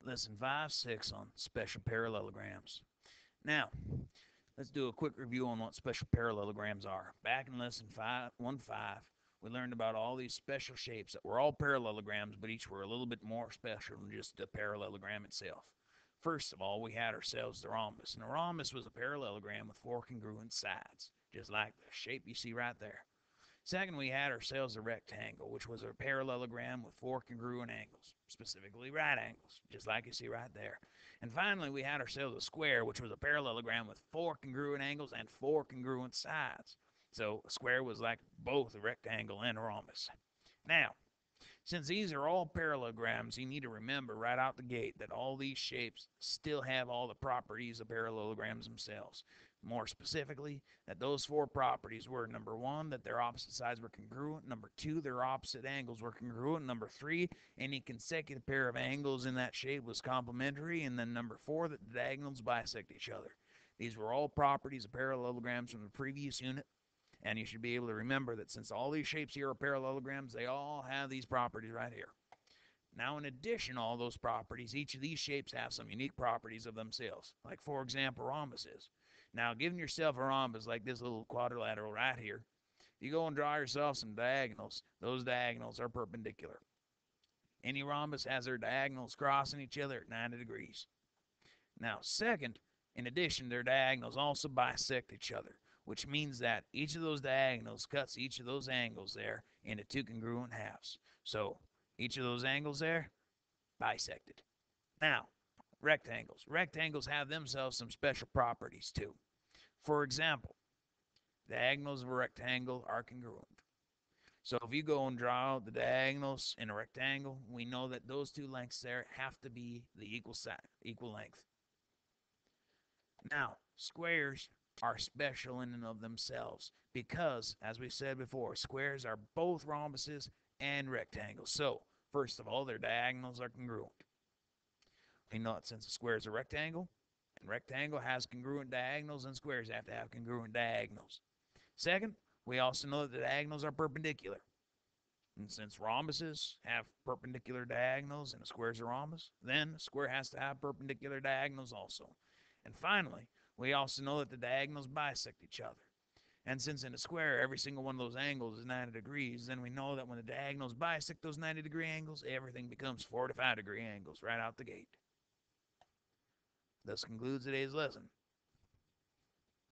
Lesson 5-6 on special parallelograms. Now, let's do a quick review on what special parallelograms are. Back in lesson 1.5, we learned about all these special shapes that were all parallelograms, but each were a little bit more special than just the parallelogram itself. First of all, we had ourselves the rhombus, and a rhombus was a parallelogram with four congruent sides, just like the shape you see right there. Second, we had ourselves a rectangle, which was a parallelogram with four congruent angles, specifically right angles, just like you see right there. And finally, we had ourselves a square, which was a parallelogram with four congruent angles and four congruent sides. So a square was like both a rectangle and a rhombus. Now, since these are all parallelograms, you need to remember right out the gate that all these shapes still have all the properties of parallelograms themselves. More specifically, that those four properties were number one, that their opposite sides were congruent, number two, their opposite angles were congruent, number three, any consecutive pair of angles in that shape was complementary, and then number four, that the diagonals bisect each other. These were all properties of parallelograms from the previous unit, and you should be able to remember that since all these shapes here are parallelograms, they all have these properties right here. Now, in addition to all those properties, each of these shapes have some unique properties of themselves, like, for example, rhombuses. Now, giving yourself a rhombus like this little quadrilateral right here, if you go and draw yourself some diagonals, those diagonals are perpendicular. Any rhombus has their diagonals crossing each other at 90 degrees. Now, second, in addition, their diagonals also bisect each other, which means that each of those diagonals cuts each of those angles there into two congruent halves. So each of those angles there bisected. Now, rectangles. Rectangles have themselves some special properties too. For example, diagonals of a rectangle are congruent. So if you go and draw the diagonals in a rectangle, we know that those two lengths there have to be the equal length. Now, squares are special in and of themselves because, as we said before, squares are both rhombuses and rectangles. So, first of all, their diagonals are congruent. We know that since a square is a rectangle, and rectangle has congruent diagonals, and squares have to have congruent diagonals. Second, we also know that the diagonals are perpendicular. And since rhombuses have perpendicular diagonals and a square is a rhombus, then a square has to have perpendicular diagonals also. And finally, we also know that the diagonals bisect each other. And since in a square every single one of those angles is 90 degrees, then we know that when the diagonals bisect those 90-degree angles, everything becomes 45-degree angles right out the gate. This concludes today's lesson.